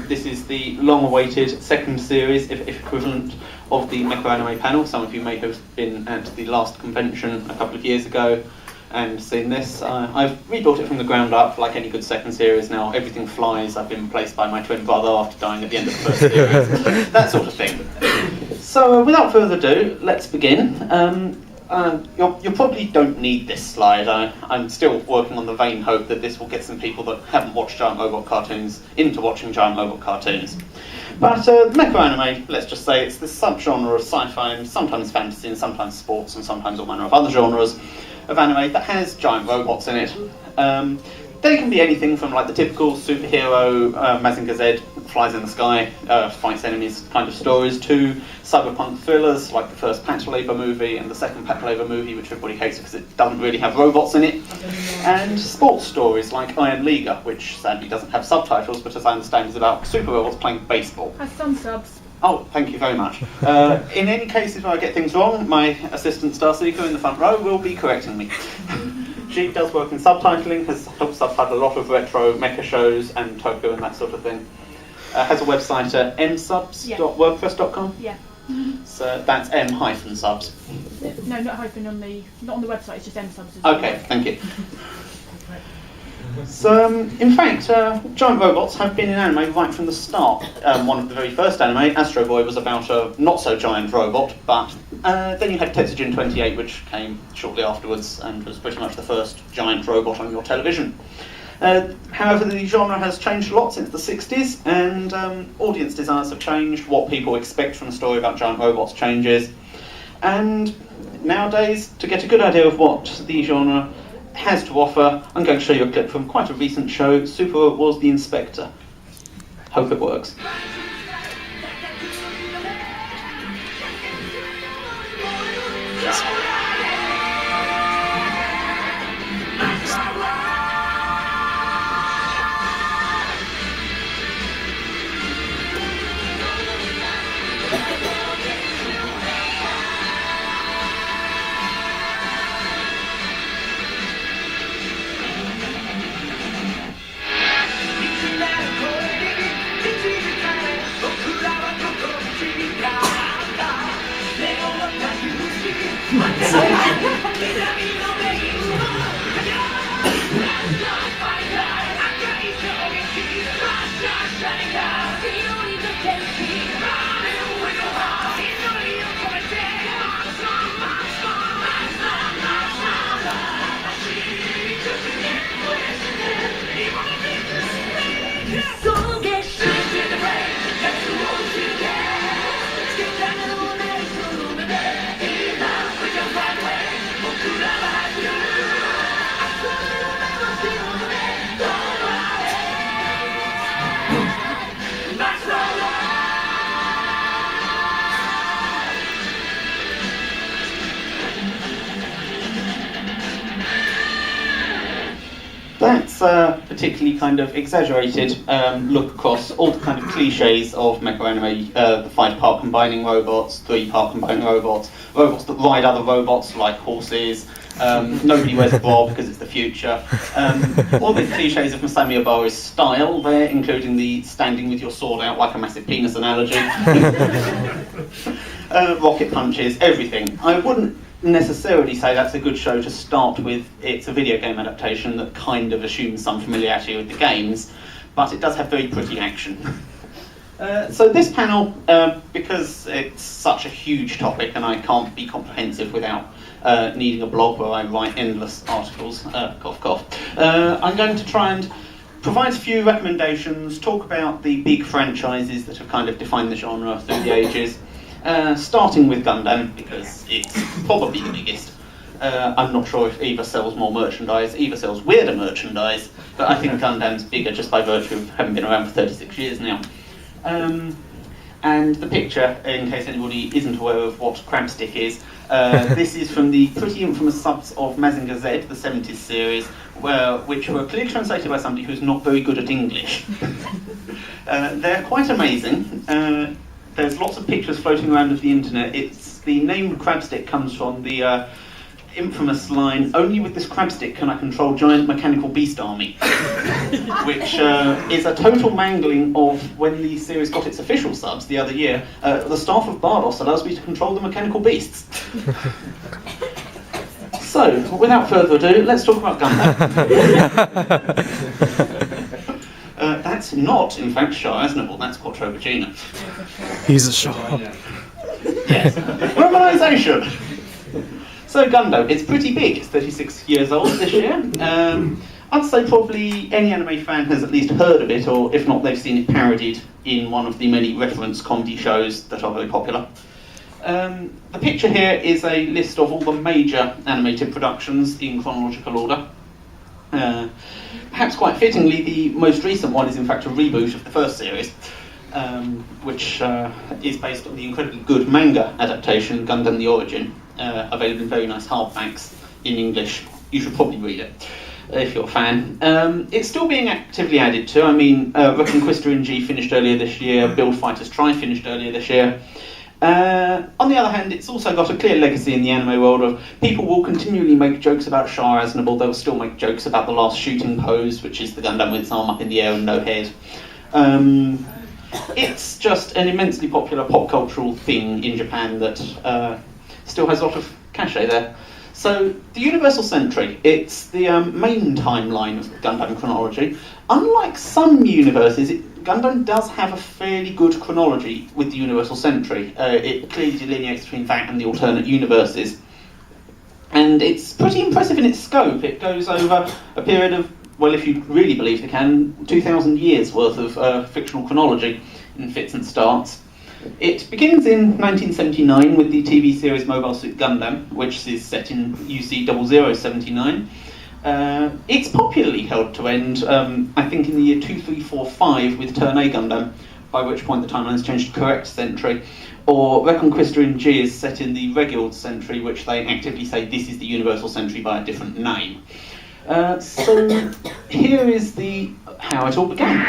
This is the long-awaited second series, if equivalent, of the Mecha Anime panel. Some of you may have been at the last convention a couple of years ago and seen this. I've rebuilt it from the ground up, like any good second series now. Everything flies. I've been replaced by my twin brother after dying at the end of the first series. That sort of thing. So, without further ado, let's begin. You probably don't need this slide. I'm still working on the vain hope that this will get some people that haven't watched giant robot cartoons into watching giant robot cartoons. But Mecha Anime, let's just say it's this subgenre of sci-fi and sometimes fantasy and sometimes sports and sometimes all manner of other genres of anime that has giant robots in it. They can be anything from like the typical superhero Mazinger Z, flies in the sky, fights enemies kind of stories, to cyberpunk thrillers like the first Pact Labor movie and the second Pact Labor movie, which everybody hates because it doesn't really have robots in it, and sports stories like Iron Liga, which sadly doesn't have subtitles, but as I understand is about super robots playing baseball. Has some subs. Oh, thank you very much. In any cases where I get things wrong, my assistant Starseeker in the front row will be correcting me. She does work in subtitling, has helped subtitle a lot of retro mecha shows and Tokyo and that sort of thing. Has a website at msubs.wordpress.com. Yeah. So that's m-subs. No, not hyphen on the website. It's just msubs. Okay, thank you. So, in fact, giant robots have been in anime right from the start. One of the very first anime, Astro Boy, was about a not-so-giant robot, but then you had Tetsujin 28, which came shortly afterwards and was pretty much the first giant robot on your television. However, the genre has changed a lot since the 60s, and audience desires have changed, what people expect from a story about giant robots changes, and nowadays, to get a good idea of what the genre has to offer, I'm going to show you a clip from quite a recent show, Super Was the Inspector. Hope it works. That's a particularly kind of exaggerated look across all the kind of cliches of mecha anime, the 5-part combining robots, 3-part combining robots, robots that ride other robots like horses, nobody wears a bra because it's the future, all the cliches of Masami Obara's style there, including the standing with your sword out like a massive penis analogy, rocket punches, everything. I wouldn't necessarily say that's a good show to start with. It's a video game adaptation that kind of assumes some familiarity with the games, but it does have very pretty action. So this panel, because it's such a huge topic and I can't be comprehensive without needing a blog where I write endless articles, cough cough, I'm going to try and provide a few recommendations, talk about the big franchises that have kind of defined the genre through the ages, starting with Gundam, because it's probably the biggest. I'm not sure if Eva sells more merchandise. Eva sells weirder merchandise, but I think Gundam's bigger just by virtue of having been around for 36 years now. And the picture, in case anybody isn't aware of what Crabstick is, this is from the pretty infamous subs of Mazinger Z, the 70s series, which were clearly translated by somebody who's not very good at English. They're quite amazing. There's lots of pictures floating around of the internet. The name Crabstick comes from the infamous line, "Only with this crab stick can I control giant mechanical beast army," which is a total mangling of when the series got its official subs the other year. The staff of Bardos allows me to control the mechanical beasts. So, without further ado, let's talk about Gundam. That's not, in fact, Shah Aznavour, that's Quattro Vagina. He's a Shah. Yes, Romanisation. So Gundam, it's pretty big, it's 36 years old this year. I'd say probably any anime fan has at least heard of it, or if not, they've seen it parodied in one of the many reference comedy shows that are very popular. The picture here is a list of all the major animated productions in chronological order. Perhaps quite fittingly, the most recent one is in fact a reboot of the first series, which is based on the incredibly good manga adaptation, Gundam the Origin, available in very nice hardbacks in English. You should probably read it if you're a fan. It's still being actively added to. I mean, Reconquista in G finished earlier this year, Build Fighters Try finished earlier this year. On the other hand, it's also got a clear legacy in the anime world of people will continually make jokes about Shah Aznavour. They'll still make jokes about the last shooting pose, which is the Gundam with its arm up in the air and no head. It's just an immensely popular pop cultural thing in Japan that still has a lot of cachet there. So, the Universal Century, it's the main timeline of Gundam chronology. Unlike some universes, Gundam does have a fairly good chronology with the Universal Century. It clearly delineates between that and the alternate universes. And it's pretty impressive in its scope. It goes over a period of, well, if you really believe they can, 2,000 years worth of fictional chronology in fits and starts. It begins in 1979 with the TV series Mobile Suit Gundam, which is set in UC 0079. It's popularly held to end, I think, in the year 2345 with Turn A Gundam, by which point the timeline's changed to correct century. Or Reconquista in G is set in the Reguild century, which they actively say this is the Universal Century by a different name. So here is how it all began.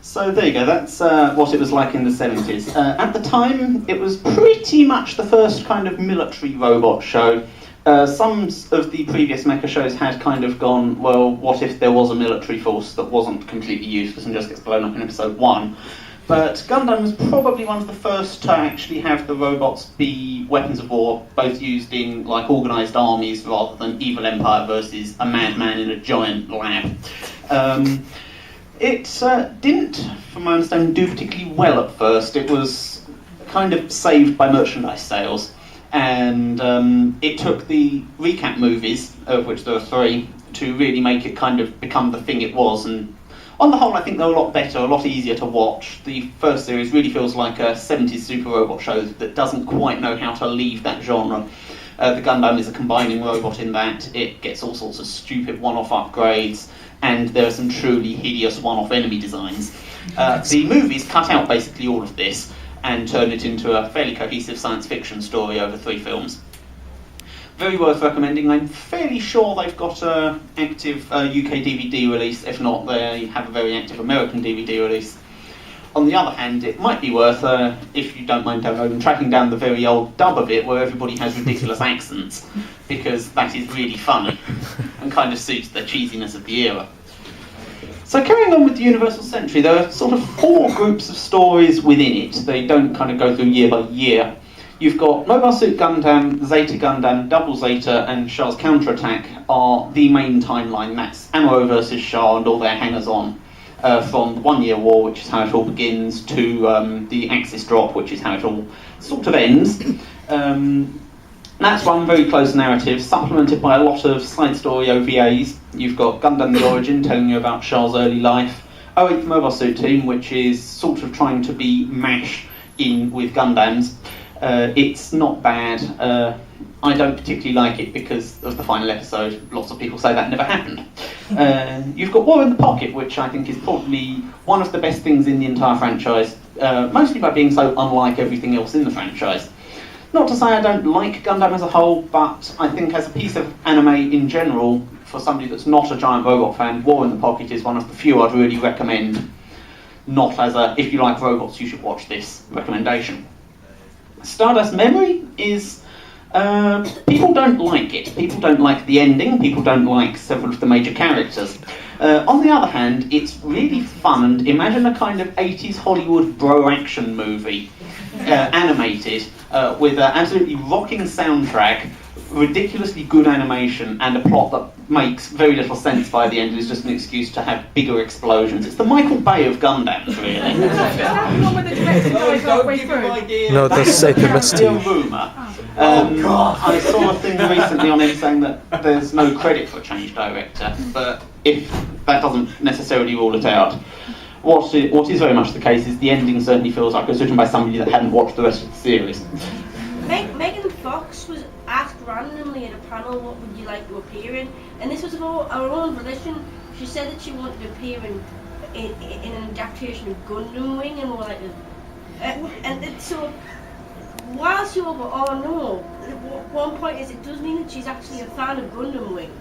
So there you go, that's what it was like in the 70s. At the time, it was pretty much the first kind of military robot show. Some of the previous Mecha shows had kind of gone, well, what if there was a military force that wasn't completely useless and just gets blown up in episode 1? But Gundam was probably one of the first to actually have the robots be weapons of war, both used in like organised armies rather than evil empire versus a madman in a giant lab. It didn't, from my understanding, do particularly well at first. It was kind of saved by merchandise sales. And it took the recap movies, of which there were 3, to really make it kind of become the thing it was. And on the whole, I think they're a lot better, a lot easier to watch. The first series really feels like a 70s super robot show that doesn't quite know how to leave that genre. The Gundam is a combining robot in that it gets all sorts of stupid one-off upgrades, and there are some truly hideous one-off enemy designs. The movies cut out basically all of this and turn it into a fairly cohesive science fiction story over 3 films. very worth recommending. I'm fairly sure they've got an active UK DVD release. If not, they have a very active American DVD release. On the other hand, it might be worth, if you don't mind downloading, tracking down the very old dub of it where everybody has ridiculous accents, because that is really funny and kind of suits the cheesiness of the era. So carrying on with the Universal Century, there are sort of 4 groups of stories within it. They don't kind of go through year by year. You've got Mobile Suit Gundam, Zeta Gundam, Double Zeta, and Shah's Counterattack are the main timeline. That's Amuro versus Shah and all their hangers-on. From the 1 Year War, which is how it all begins, to the Axis drop, which is how it all sort of ends. That's one very close narrative, supplemented by a lot of side story OVAs. You've got Gundam The Origin, telling you about Shah's early life. 08th Mobile Suit Team, which is sort of trying to be MASH in with Gundams. It's not bad. I don't particularly like it because of the final episode. Lots of people say that never happened. You've got War in the Pocket, which I think is probably one of the best things in the entire franchise, mostly by being so unlike everything else in the franchise. Not to say I don't like Gundam as a whole, but I think as a piece of anime in general, for somebody that's not a giant robot fan, War in the Pocket is one of the few I'd really recommend, not as a, if you like robots, you should watch this recommendation. Stardust Memory is... people don't like it. People don't like the ending. People don't like several of the major characters. On the other hand, it's really fun, and imagine a kind of 80s Hollywood bro action movie, animated, with an absolutely rocking soundtrack, ridiculously good animation, and a plot that makes very little sense by the end. It's just an excuse to have bigger explosions. It's the Michael Bay of Gundams, really. Is that the one where the director dies halfway through? No, that's Satan Misty. a rumour. I saw a thing recently on him saying that there's no credit for change director, but if that doesn't necessarily rule it out. What is very much the case is the ending certainly feels like it was written by somebody that hadn't watched the rest of the series. Megan Fox was asked randomly at a panel, what would you like to appear in? And this was of our own volition. She said that she wanted to appear in an adaptation of Gundam Wing, and we're like, so whilst you were, oh no, at one point it does mean that she's actually a fan of Gundam Wing.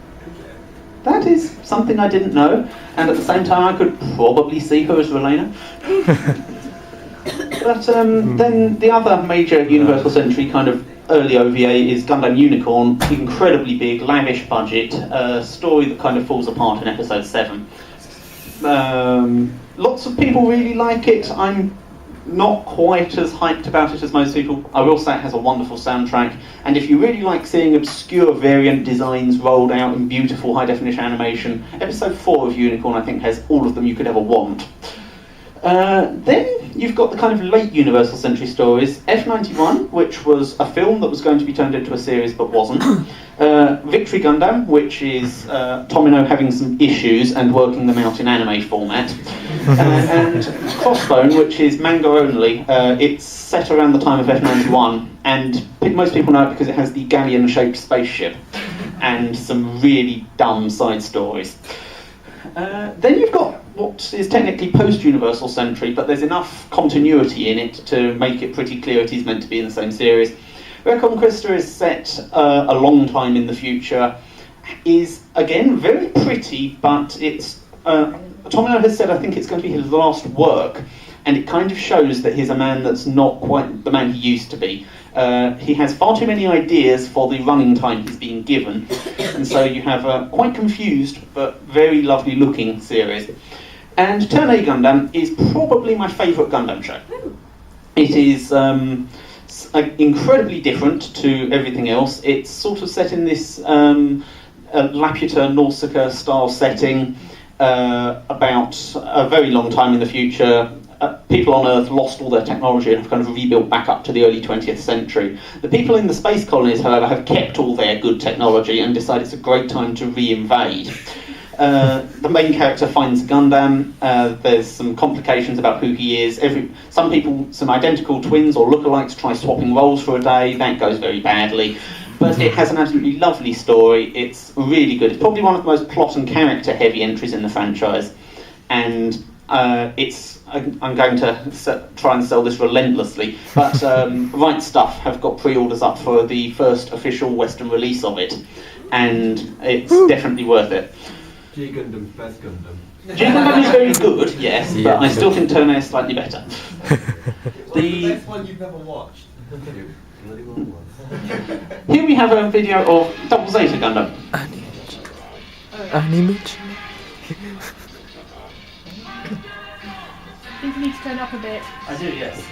That is something I didn't know, and at the same time I could probably see her as Relena. But then the other major Universal Century kind of early OVA is Gundam Unicorn, incredibly big, lavish budget, story that kind of falls apart in episode 7. Lots of people really like it. I'm not quite as hyped about it as most people. I will say it has a wonderful soundtrack, and if you really like seeing obscure variant designs rolled out in beautiful high-definition animation, episode 4 of Unicorn I think has all of them you could ever want. Then you've got the kind of late Universal Century stories. F91, which was a film that was going to be turned into a series but wasn't. Victory Gundam, which is Tomino having some issues and working them out in anime format. And Crossbone, which is manga only. It's set around the time of F91, and most people know it because it has the galleon-shaped spaceship and some really dumb side stories. Then you've got what is technically post-Universal Century, but there's enough continuity in it to make it pretty clear it is meant to be in the same series. Reconquista is set a long time in the future, is again very pretty, but it's Tomino has said I think it's going to be his last work, and it kind of shows that he's a man that's not quite the man he used to be. He has far too many ideas for the running time he's being given, and so you have a quite confused but very lovely looking series. And Turn A Gundam is probably my favourite Gundam show. It is incredibly different to everything else. It's sort of set in this Laputa Nausicaa style setting about a very long time in the future. People on Earth lost all their technology and have kind of rebuilt back up to the early 20th century. The people in the space colonies, however, have kept all their good technology and decide it's a great time to re-invade. The main character finds Gundam. There's some complications about who he is. Some people, some identical twins or lookalikes, try swapping roles for a day. That goes very badly. But it has an absolutely lovely story. It's really good. It's probably one of the most plot and character heavy entries in the franchise. And it's I'm going to try and sell this relentlessly, but Right Stuff have got pre-orders up for the first official Western release of it, and it's definitely worth it. G Gundam's best Gundam. G Gundam is very good, yes, but I still think Tournai is slightly better. What's the best one you've ever watched? Here we have a video of Double Zeta Gundam. AmeChibi. I think you need to turn up a bit. I do, yes.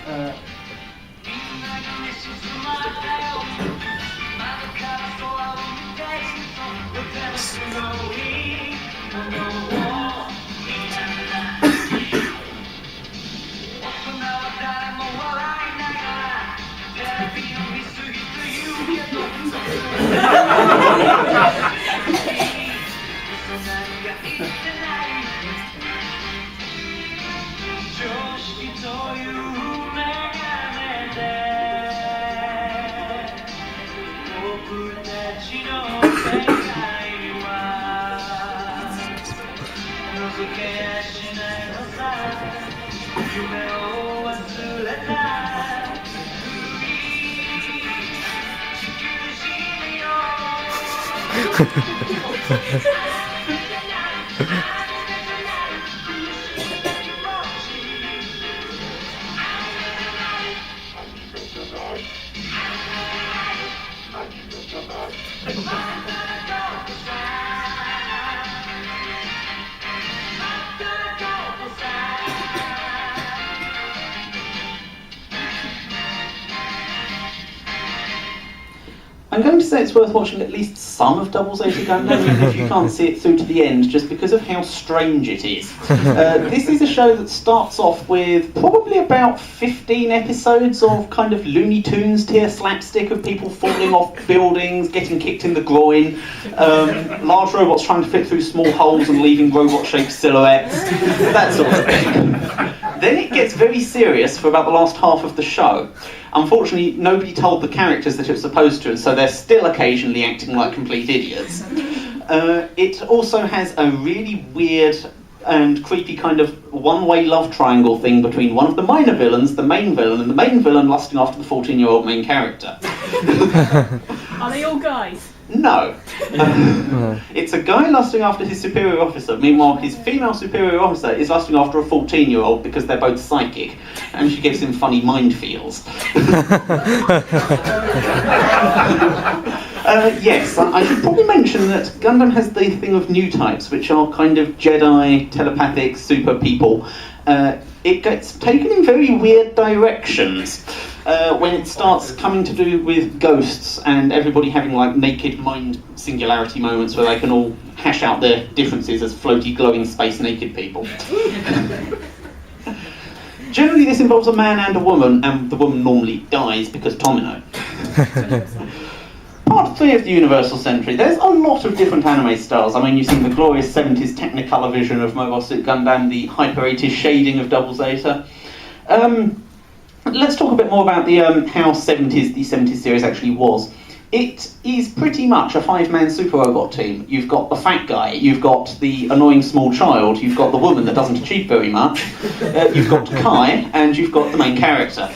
I'm going to say it's worth watching at least some of Double Zeta Gundam, even if you can't see it through to the end, just because of how strange it is. This is a show that starts off with probably about 15 episodes of kind of Looney Tunes tier slapstick of people falling off buildings, getting kicked in the groin, large robots trying to fit through small holes and leaving robot-shaped silhouettes, that sort of thing. Then it gets very serious for about the last half of the show. Unfortunately, nobody told the characters that it was supposed to, and so they're still occasionally acting like complete idiots. It also has a really weird and creepy kind of one-way love triangle thing between one of the minor villains, the main villain, and the main villain lusting after the 14-year-old main character. Are they all guys? No. It's a guy lusting after his superior officer. Meanwhile, his female superior officer is lusting after a 14-year-old because they're both psychic, and she gives him funny mind feels. Yes, I should probably mention that Gundam has the thing of new types, which are kind of Jedi, telepathic, super people. It gets taken in very weird directions. When it starts coming to do with ghosts and everybody having like naked mind singularity moments where they can all hash out their differences as floaty, glowing, space naked people. Generally this involves a man and a woman, and the woman normally dies because Tomino. Part 3 of the Universal Century. There's a lot of different anime styles. I mean, you've seen the glorious 70s Technicolor vision of Mobile Suit Gundam, the hyper 80s shading of Double Zeta. Let's talk a bit more about the how the 70s series actually was. It is pretty much a 5-man super robot team. You've got the fat guy, you've got the annoying small child, you've got the woman that doesn't achieve very much, you've got Kai, and you've got the main character.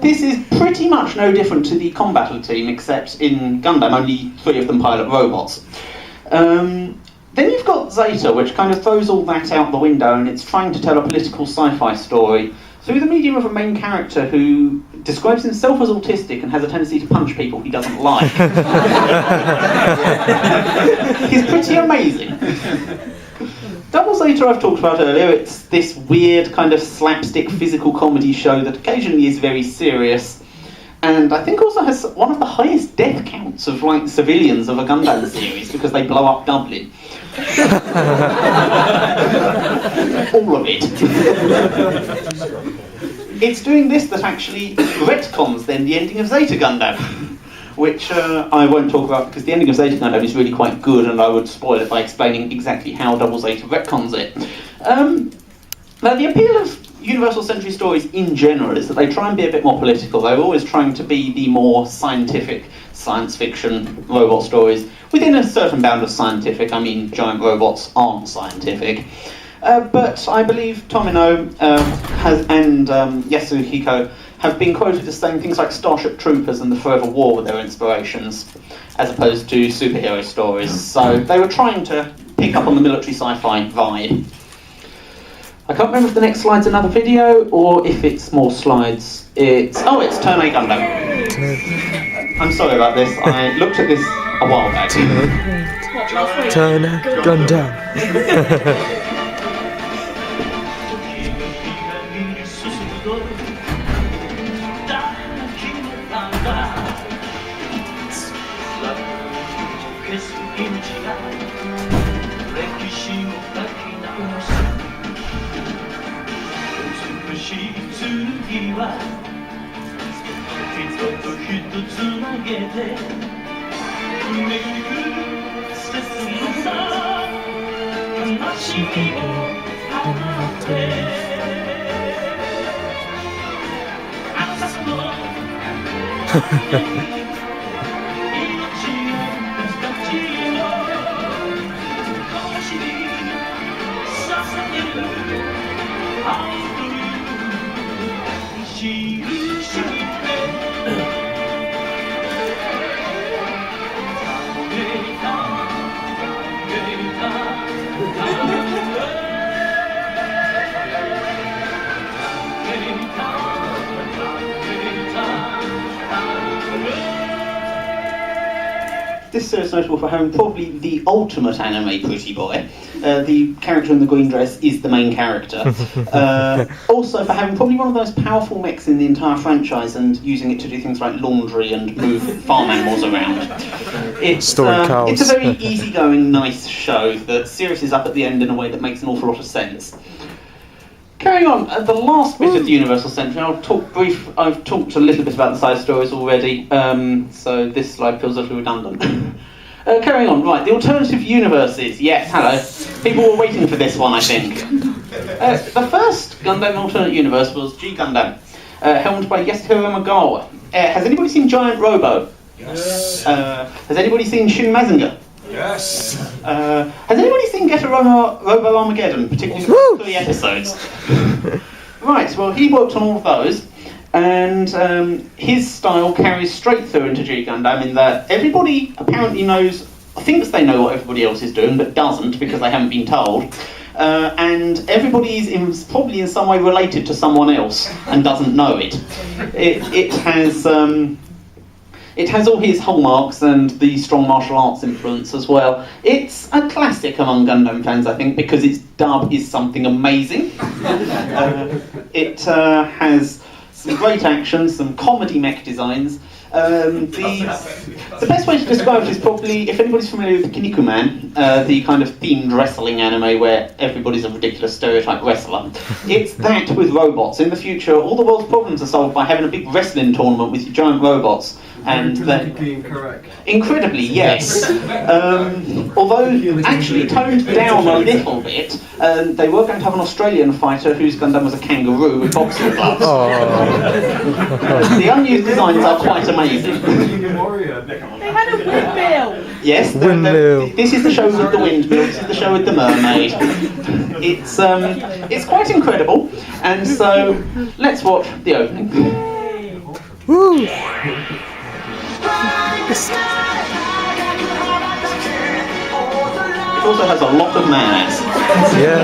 This is pretty much no different to the Combattle team, except in Gundam only 3 of them pilot robots. Then you've got Zeta, which kind of throws all that out the window, and it's trying to tell a political sci-fi story through the medium of a main character who describes himself as autistic and has a tendency to punch people he doesn't like. He's pretty amazing. Double Zeta I've talked about earlier. It's this weird kind of slapstick physical comedy show that occasionally is very serious, and I think also has one of the highest death counts of like civilians of a Gundam series because they blow up Dublin. All of it. It's doing this that actually retcons then the ending of Zeta Gundam, which I won't talk about because the ending of Zeta Gundam is really quite good, and I would spoil it by explaining exactly how Double Zeta retcons it. Now the appeal of Universal Century stories in general is that they try and be a bit more political. They're always trying to be the more scientific science fiction robot stories. Within a certain bound of scientific, I mean giant robots aren't scientific. But I believe Tomino and Yasuhiko have been quoted as saying things like Starship Troopers and The Forever War were their inspirations, as opposed to superhero stories. So they were trying to pick up on the military sci-fi vibe. I can't remember if the next slide's another video or if it's more slides. It's Turn A Gundam. I'm sorry about this. I looked at this a while back. Turn A Gundam. This series is notable for having probably the ultimate anime pretty boy. The character in the green dress is the main character. Also for having probably one of those powerful mechs in the entire franchise and using it to do things like laundry and move farm animals around. It's a very easygoing, nice show. The series is up at the end in a way that makes an awful lot of sense. Carrying on, the last bit of the Universal Century, I've talked a little bit about the side stories already, so this slide feels a little redundant. Carrying on, right, the alternative universes, yes, hello. People were waiting for this one, I think. The first Gundam alternate universe was G Gundam, helmed by Yasuhiro Magawa. Has anybody seen Giant Robo? Yes. Has anybody seen Shin Mazinger? Yes. Has anybody seen Get a Robo Armageddon, particularly the 3 episodes? Right, well, he worked on all of those, and his style carries straight through into G Gundam in that everybody apparently thinks they know what everybody else is doing, but doesn't because they haven't been told. And everybody's probably in some way related to someone else and doesn't know it. It has all his hallmarks and the strong martial arts influence as well. It's a classic among Gundam fans, I think, because its dub is something amazing. It has some great action, some comedy mech designs. The best way to describe it is probably, if anybody's familiar with Kinnikuman, the kind of themed wrestling anime where everybody's a ridiculous stereotype wrestler. It's that with robots. In the future, all the world's problems are solved by having a big wrestling tournament with giant robots. And incredibly, yes. Although actually toned down a little bit, they were going to have an Australian fighter whose Gundam was a kangaroo with boxing gloves. The unused designs are quite amazing. They had a windmill! Yes, this is the show with the windmill, this is the show with the mermaid. It's quite incredible, and so let's watch the opening. Woo! It also has a lot of mayonnaise. Yeah.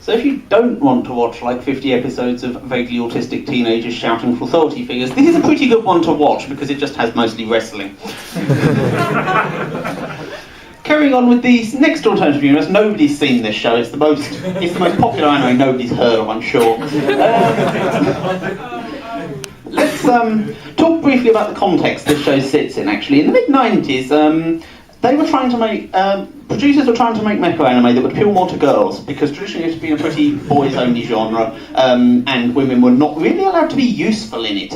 So if you don't want to watch like 50 episodes of vaguely autistic teenagers shouting for authority figures, this is a pretty good one to watch because it just has mostly wrestling. Carrying on with the next alternative universe, nobody's seen this show. It's the most popular anime nobody's heard of, I'm sure. Let's talk briefly about the context this show sits in. Actually, in the mid-90s, they were trying to make producers were trying to make mecha anime that would appeal more to girls, because traditionally it's been a pretty boys-only genre, and women were not really allowed to be useful in it.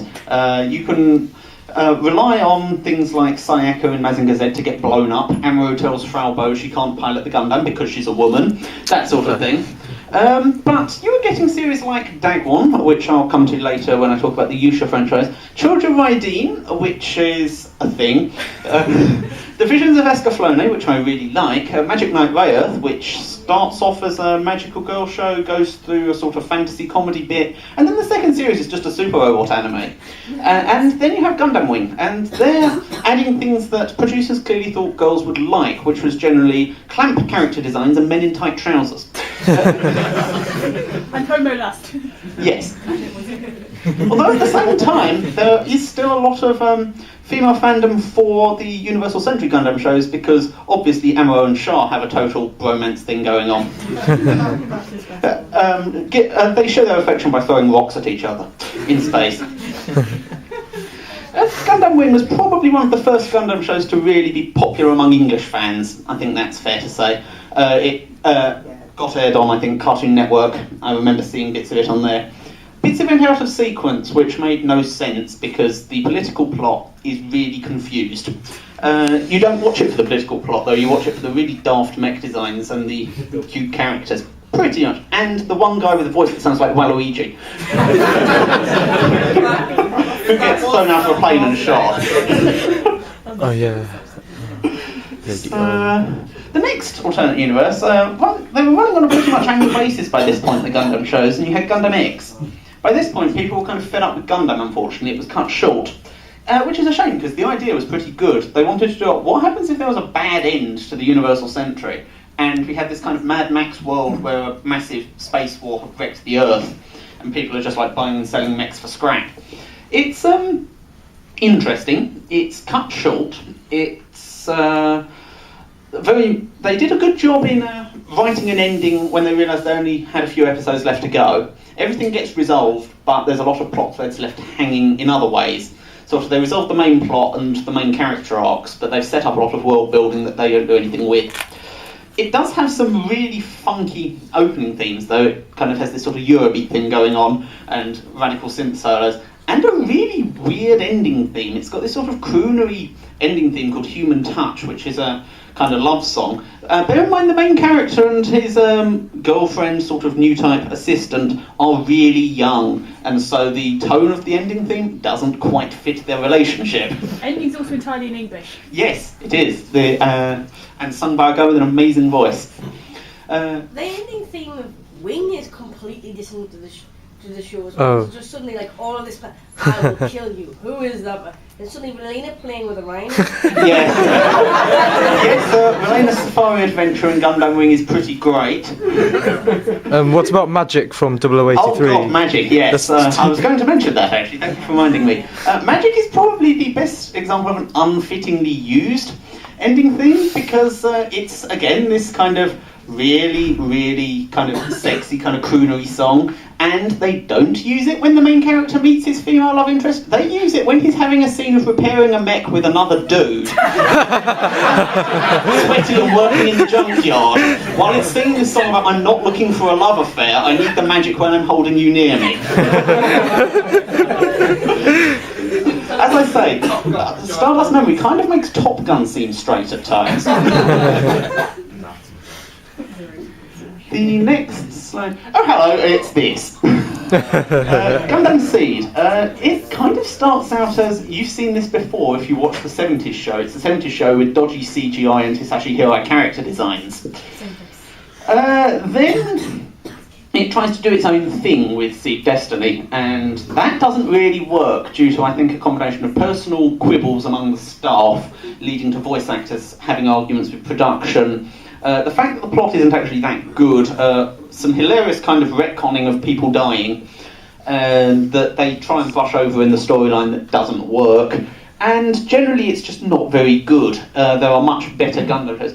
You can rely on things like Sayako and Mazinger Z to get blown up. Amuro tells Fraubo she can't pilot the Gundam because she's a woman, that sort of thing. But you were getting series like Dagwon, which I'll come to later when I talk about the Yusha franchise, Children Raideen, which is a thing, The Visions of Escaflowne, which I really like, Magic Knight Rayearth, which starts off as a magical girl show, goes through a sort of fantasy comedy bit, and then the second series is just a super robot anime. And then you have Gundam Wing, and they're adding things that producers clearly thought girls would like, which was generally clamp character designs and men in tight trousers. And homo lust. Yes. Although at the same time, there is still a lot of female fandom for the Universal Century Gundam shows, because obviously Amuro and Shah have a total bromance thing going on. They show their affection by throwing rocks at each other in space. Gundam Wing was probably one of the first Gundam shows to really be popular among English fans. I think that's fair to say. It got aired on, I think, Cartoon Network. I remember seeing bits of it on there. Bits of it out of sequence, which made no sense because the political plot is really confused. You don't watch it for the political plot, though. You watch it for the really daft mech designs and the cute characters, pretty much. And the one guy with a voice that sounds like Waluigi, who gets thrown out of a plane and shot. Oh yeah. The next alternate universe, they were running on a pretty much annual basis by this point, the Gundam shows, and you had Gundam X. By this point, people were kind of fed up with Gundam, unfortunately. It was cut short, which is a shame, because the idea was pretty good. They wanted to do what happens if there was a bad end to the Universal Century, and we had this kind of Mad Max world where a massive space war had wrecked the Earth, and people are just like buying and selling mechs for scrap. It's interesting. It's cut short. It's they did a good job in writing an ending when they realised they only had a few episodes left to go. Everything gets resolved, but there's a lot of plot threads left hanging in other ways. Sort of, they resolve the main plot and the main character arcs, but they've set up a lot of world building that they don't do anything with. It does have some really funky opening themes, though. It kind of has this sort of Eurobeat thing going on, and radical synth solos, and a really weird ending theme. It's got this sort of croonery ending theme called Human Touch, which is a kind of love song. Bear in mind the main character and his girlfriend, sort of new type assistant, are really young, and so the tone of the ending theme doesn't quite fit their relationship. Ending's also entirely in English. Yes, it is. And sung by a guy with an amazing voice. The ending theme of Wing is completely different to the show as well. Oh. It's just suddenly like all of this, I will kill you. Who is that? And suddenly Relena playing with a rhino. Yes. Yes, Relena's Safari Adventure in Gundam Wing is pretty great. What about Magic from 0083? Oh god, Magic, yes. I was going to mention that actually, thank you for reminding me. Magic is probably the best example of an unfittingly used ending theme, because it's, again, this kind of really, really kind of sexy, kind of croonery song, and they don't use it when the main character meets his female love interest. They use it when he's having a scene of repairing a mech with another dude, sweating and working in the junkyard, while it's singing this song about, I'm not looking for a love affair, I need the magic when I'm holding you near me. As I say, Stardust Memory kind of makes Top Gun seem straight at times. The next slide. Oh, hello, it's this. Gundam Seed. It kind of starts out as, you've seen this before if you watch the 70s show. It's the 70s show with dodgy CGI and Hisashi Hirai character designs. Then it tries to do its own thing with Seed Destiny, and that doesn't really work due to, I think, a combination of personal quibbles among the staff, leading to voice actors having arguments with production, The fact that the plot isn't actually that good, some hilarious kind of retconning of people dying, that they try and brush over in the storyline that doesn't work, and generally it's just not very good. There are much better Gundam shows.